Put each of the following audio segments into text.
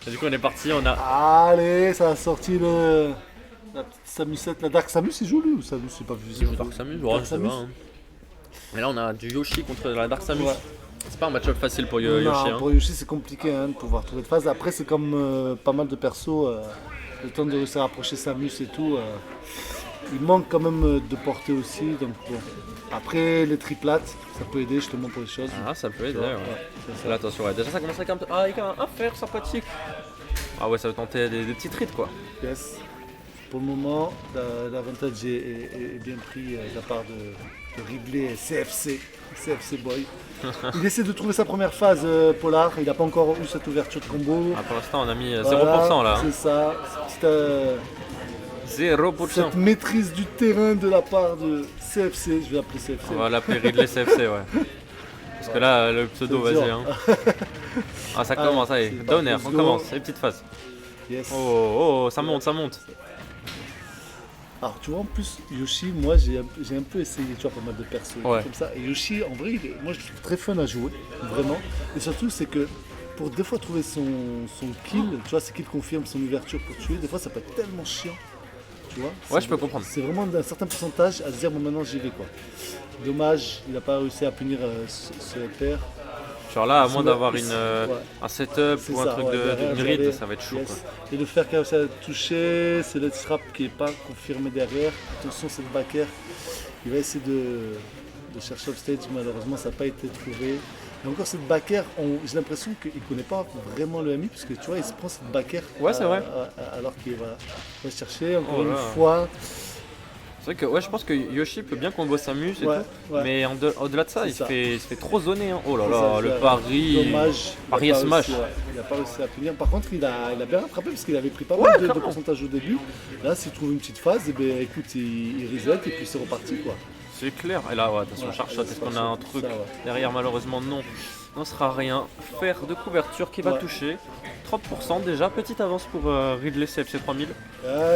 Et du coup, on est parti, on a. Allez, ça a sorti la petite Samusette, la Dark Samus, il joue lui ou Samus, c'est pas vu. Dark Samus, ouais, je sais pas. Hein. Mais là, on a du Yoshi contre la Dark Samus. Ouais. C'est pas un match-up facile pour Yoshi. Non, pour Yoshi, c'est compliqué de pouvoir trouver de phase. Après, c'est comme pas mal de persos, le temps de réussir à approcher Samus et tout. Il manque quand même de portée aussi, donc bon. Après, les triplates, ça peut aider justement pour les choses. Ah, ça peut aider, ouais. Là, attention, ouais. Déjà, ça commence avec un fer sympathique. Ah ouais, ça va tenter des petites rites, quoi. Yes. Pour le moment, l'avantage est bien pris de la part de Ridley et CFC Boy. Il essaie de trouver sa première phase Polar, il n'a pas encore eu cette ouverture de combo. Ah, pour l'instant, on a mis 0% là. C'est ça. 0%. Cette maîtrise du terrain de la part de CFC, je vais l'appeler CFC. On va l'appeler Ridley CFC, ouais. Parce que là, le pseudo, vas-y. Hein. Ah, ça commence, allez, Downer, on commence, les petites phases. Yes. Oh, ça monte. Alors tu vois, en plus, Yoshi, moi j'ai un peu essayé, tu vois, pas mal de persos comme ça. Et Yoshi, en vrai, moi je le trouve très fun à jouer, vraiment. Et surtout, c'est que pour des fois trouver son kill, tu vois, c'est qu'il confirme son ouverture pour tuer, des fois ça peut être tellement chiant. Tu vois, ouais, je peux comprendre. C'est vraiment d'un certain pourcentage à se dire, bon, maintenant j'y vais, quoi. Dommage, il n'a pas réussi à punir ce père. Genre là, à moins d'avoir un setup ou un truc de grid, ça va être chaud. Yes. Quoi. Et le fer qui a réussi à toucher, c'est le trap qui n'est pas confirmé derrière. Attention, c'est le back air. Il va essayer de chercher offstage, malheureusement ça n'a pas été trouvé. Et encore cette back air, j'ai l'impression qu'il ne connaît pas vraiment le MI, parce que tu vois, il se prend cette back air. Ouais, c'est vrai. Alors qu'il va chercher encore une fois. C'est vrai que je pense que Yoshi peut bien combo Samus et tout, mais au-delà de ça, il se fait trop zoner. Hein. Oh là là, le pari. Dommage. Pari smash. Il n'a pas réussi à punir. Par contre, il a bien rattrapé parce qu'il avait pris pas mal de pourcentage au début. Là, s'il trouve une petite phase, et bien, écoute, il reset et puis c'est reparti, quoi. C'est clair. Et là, attention, Charshot, est-ce qu'on a un truc derrière? Malheureusement, non. On sera rien. Fer de couverture qui va toucher. 30% déjà, petite avance pour Ridley CFC 3000.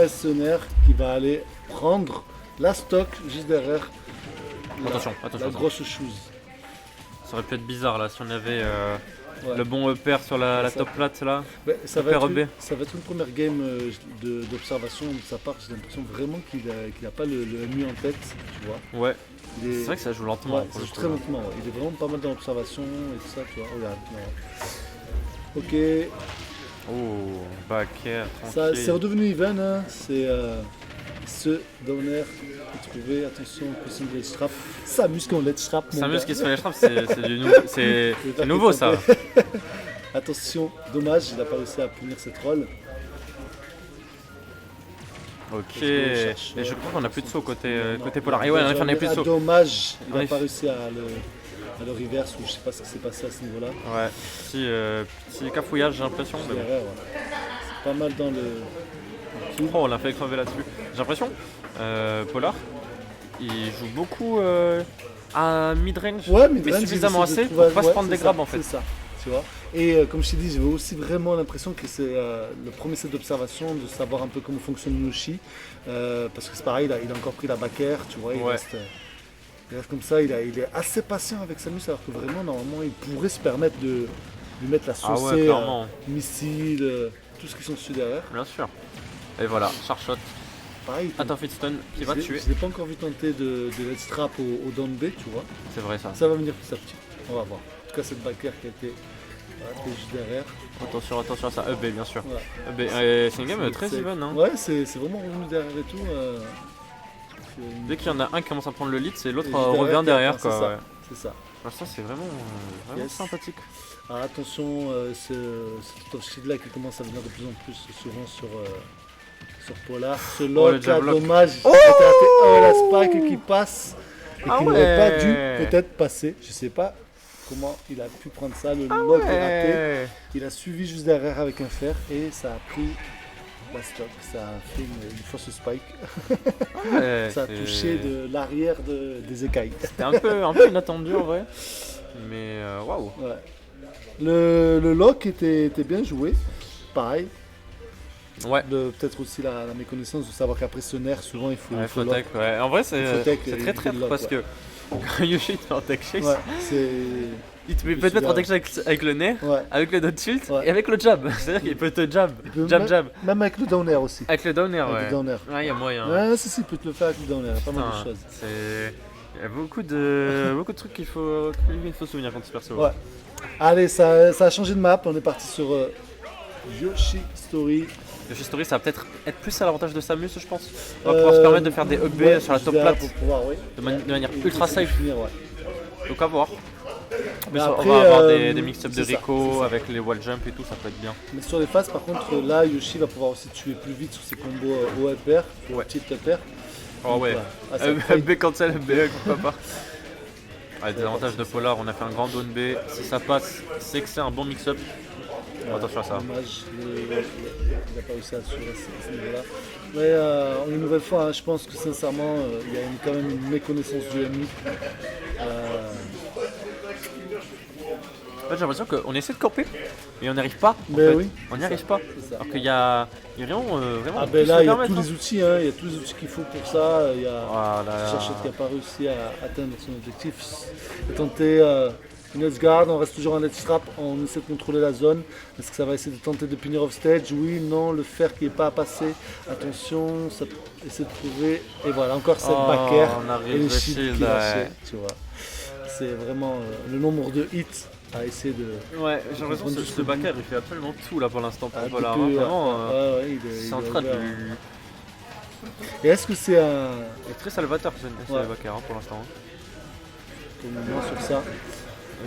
Sonner qui va aller prendre la stock juste derrière. Attention. La grosse chose. Ça aurait pu être bizarre là si on avait le bon pair sur la top plate là. Ça va être une première game d'observation de sa part. J'ai l'impression vraiment qu'il n'a pas le MU en tête, tu vois. Ouais. C'est vrai que ça joue lentement. Ça joue très lentement. Ouais. Il est vraiment pas mal dans l'observation et tout ça, tu vois. Regarde. Ok. Oh, back air. Ça, c'est redevenu even. Hein. C'est ce downer qui trouvé. Attention, question de ledge trap. Samus qui on ledge trap. Samus qui se fait ledge trap, c'est nouveau ça. Attention, dommage, il n'a pas réussi à punir cette roll. Ok, et je crois qu'on a plus de saut côté Polar. Et ouais, on a plus de saut. Dommage, il n'a pas réussi à le reverse ou je sais pas ce qui s'est passé à ce niveau-là. Ouais, petit cafouillage j'ai l'impression. Mais bon. C'est pas mal dans le... Oh, on l'a fait crever là-dessus. J'ai l'impression, Polar, il joue beaucoup à mid-range, mais suffisamment assez pour pas se prendre des grabs en fait. C'est ça, tu vois. Et comme je t'ai dit, j'ai aussi vraiment l'impression que c'est le premier set d'observation, de savoir un peu comment fonctionne Yoshi. Parce que c'est pareil, il a encore pris la back air, tu vois, il reste comme ça, il est assez patient avec Samus, alors que vraiment, normalement, il pourrait se permettre de lui mettre la saucée, missile, tout ce qui sont dessus derrière. Bien sûr. Et voilà, Charshot. Pareil. Attends, Fitstone qui va tuer. Je l'ai pas encore vu tenter de let's trap au down B, tu vois. C'est vrai ça. Ça va venir petit à petit. On va voir. En tout cas, cette back air qui a été juste derrière. Attention à ça. EB, bien sûr. Ouais. C'est une game très even. Hein. Ouais, c'est vraiment revenu derrière et tout. Dès qu'il y en a un qui commence à prendre le lead, c'est l'autre revient derrière. C'est ça. Alors ça, c'est vraiment sympathique. Alors, attention, cet off-shield là qui commence à venir de plus en plus souvent sur Polar. Ce lock là, dommage. La spike qui passe et qui n'aurait pas dû peut-être passer. Je sais pas comment il a pu prendre ça. Le lock est raté. Il a suivi juste derrière avec un fer et ça a pris la stock. Ça a fait une fausse spike. Ça a touché de l'arrière des écailles. C'était un peu inattendu en vrai. Mais waouh. Ouais. Le lock était bien joué. Pareil. Ouais. Peut-être aussi la méconnaissance de savoir qu'après ce nerf, souvent il faut tech. Ouais. En vrai, c'est très traître parce que quand Yoshi est en tech chase, Il peut te mettre en deck avec le nerf, Ouais. avec le dot tilt Ouais. et avec le jab. C'est-à-dire qu'il peut te jab. Il peut Jab. Même avec le downer aussi. Avec le downer, Avec ouais. le downer. Ouais, il y a moyen. Ouais, si, il peut te le faire avec le downer. Il y a pas mal de Putain, choses. Il y a beaucoup de trucs qu'il faut se souvenir quand tu perso. Ouais. Allez, ça a changé de map. On est parti sur Yoshi Story. Yoshi Story, ça va peut-être être plus à l'avantage de Samus, je pense. On va pouvoir se permettre de faire des up B sur la top plate pour pouvoir, oui. de manière ultra safe. Finir, ouais. Donc à voir. Mais après, on va avoir des mix-ups de c'est ça, Rico c'est ça. avec les wall jump et tout, ça peut être bien. Mais sur les phases, par contre, là, Yoshi va pouvoir aussi tuer plus vite sur ses combos haut pair, Ouais. petit pair. Oh ouais. voilà. Ah, ça Up B cancel, up B, pourquoi pas. Ouais, des avantages de Polar, on a fait un grand down B. Si ça passe, c'est que c'est un bon mix-up. Attention à ça. Dommage, il n'a pas réussi à assurer ce niveau-là. Mais une nouvelle fois, hein, je pense que sincèrement, il y a quand même une méconnaissance du MI. En fait, j'ai l'impression qu'on essaie de camper, mais on n'y arrive pas. En Mais fait. oui, On n'y c'est arrive ça, pas. c'est ça. Alors qu'il y a rien vraiment. Ah qui ben se là, il y a permettent, tous hein. les outils, hein, il y a tous les outils qu'il faut pour ça. Il y a Oh là là. Cherchette qui n'a pas réussi à atteindre son objectif. Il a tenté une Edgeguard, on reste toujours en edge trap, on essaie de contrôler la zone. Est-ce que ça va essayer de tenter de punir off stage? Oui, non, le fer qui n'est pas à passer. Attention, ça essaie de trouver. Et voilà, encore cette back air on arrive et les le shields shield, qui lâchent, ouais. tu vois. C'est vraiment le nombre de hits à essayer de. Ouais, j'ai l'impression que jusqu'au ce bout. backer il fait absolument tout là pour l'instant pour Ah, Polar. depuis, Vraiment, ouais, c'est en train de ouvert. lui. Et est-ce que c'est un. Il est très salvateur ce Ouais. backer pour l'instant. Pour le moment sur ça.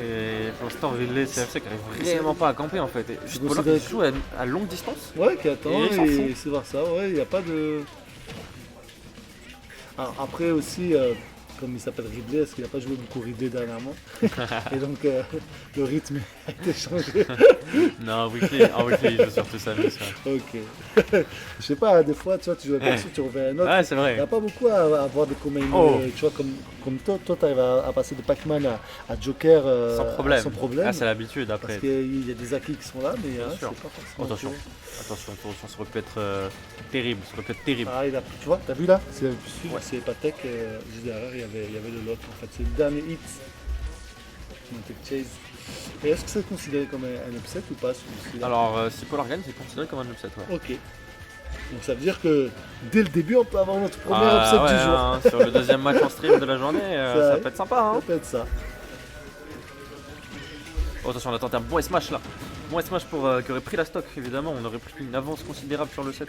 Et pour l'instant, Ridley CFC qui arrive vraiment pas à camper en fait. Et juste Vous Polar considérez qui joue à longue distance. Ouais, qui attend Et il s'en et fout. c'est voir ça, ouais, il n'y a pas de. Alors après aussi, comme il s'appelle Ridley, est-ce qu'il n'a pas joué beaucoup Ridley dernièrement? Et donc le rythme a été changé. Non, Weekly, il joue surtout Samus. Ouais, Ok. Je sais pas, des fois, tu vois, tu joues un perso, tu refais un autre. ouais c'est Il n'y vrai. a pas beaucoup à avoir des combats, Oh. tu vois, comme toi tu arrives à passer de Pac-Man à Joker Sans problème. Ah, c'est l'habitude parce après. qu'il y a des acquis qui sont là, mais c'est sûr. pas forcément. Attention. que- Attention, ça aurait pu être terrible. Ça aurait pu être terrible. Ah, tu vois, t'as vu là? C'est Ouais. c'est Patek, juste derrière, il y avait le lock en fait. C'est le dernier hit. Patek Chase. Et est-ce que c'est considéré comme un upset ou pas celui-ci-là? Alors, si Polar gagne, c'est considéré comme un upset. Ouais. Ok. Donc ça veut dire que dès le début, on peut avoir notre premier Ah, upset ouais, du jour. hein, sur le deuxième match en stream de la journée, ça peut être sympa. Ça Hein. peut être ça. Oh, attention, on a tenté un bon S-Smash là. Bon S-Smash pour qui aurait pris la stock, évidemment. On aurait pris une avance considérable sur le set.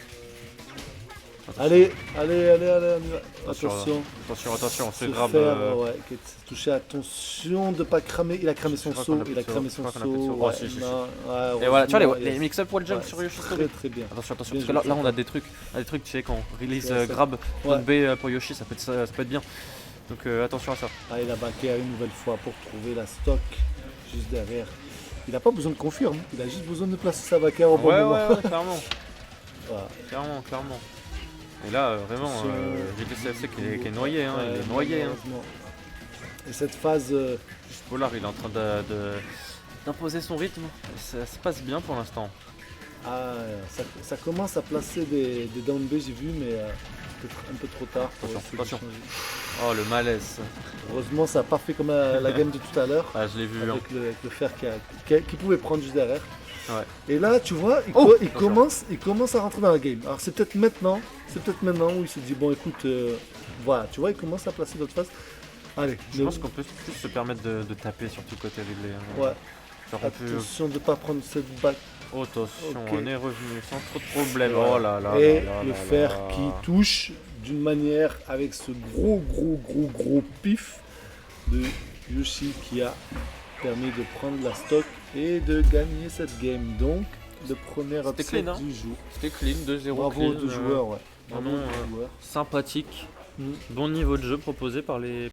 Attention. Allez, on y va. Attention, Attention. Attention, Se c'est grave. faire, ouais, qui est touché. Attention de ne pas cramer. Il a cramé son crois saut. qu'on a plus Il a de cramé saut. son Je crois qu'on a plus de saut. saut. Oh, Ouais, si, si, non, Et voilà, tu vois heureusement, les mix-up wall jump ouais, sur Yoshi très Story. très bien. Attention, Bien parce que là joué. on a des trucs, tu sais, quand on release Ouais, ça. grab, Ouais. B pour Yoshi, ça peut être bien. Donc attention à ça. Ah, il a backé une nouvelle fois pour trouver la stock juste derrière. Il n'a pas besoin de confirme, il a juste besoin de placer sa backer au bon moment. Ouais, clairement. Voilà. Clairement. Et là, vraiment, Ridley CFC qui est noyé, hein, il est noyé. Hein. Malheureusement. Et cette phase, Juste Polar, il est en train d'imposer son rythme. Ça se passe bien pour l'instant. ça commence à placer des down B, j'ai vu, mais peut-être un peu trop tard pour essayer de Attention. changer. Oh, le malaise. Heureusement, ça n'a pas fait comme la game de tout à l'heure, Ah, je l'ai vu. Hein. avec le fer qui pouvait prendre juste derrière. Ouais. Et là, tu vois, Oh, il commence à rentrer dans la game. Alors c'est peut-être maintenant où il se dit, bon écoute, voilà, tu vois, il commence à placer d'autres phases. Allez, Je pense qu'on peut plus se permettre de taper surtout côté Ridley. Hein. ouais, Genre, on peut- attention de ne pas prendre cette back. Oh, attention, Ok. on est revenu sans trop de problèmes. Voilà. Oh là là. Et là là le là fer là. qui touche d'une manière avec ce gros pif de Yoshi qui a permis de prendre la stock et de gagner cette game. Donc, le premier C'était upset clean, hein. du jour. C'était clean, 2-0 Bravo clean, aux deux joueurs, ouais. Bravo vraiment, aux deux joueurs. sympathique. Mm. Bon niveau de jeu proposé par les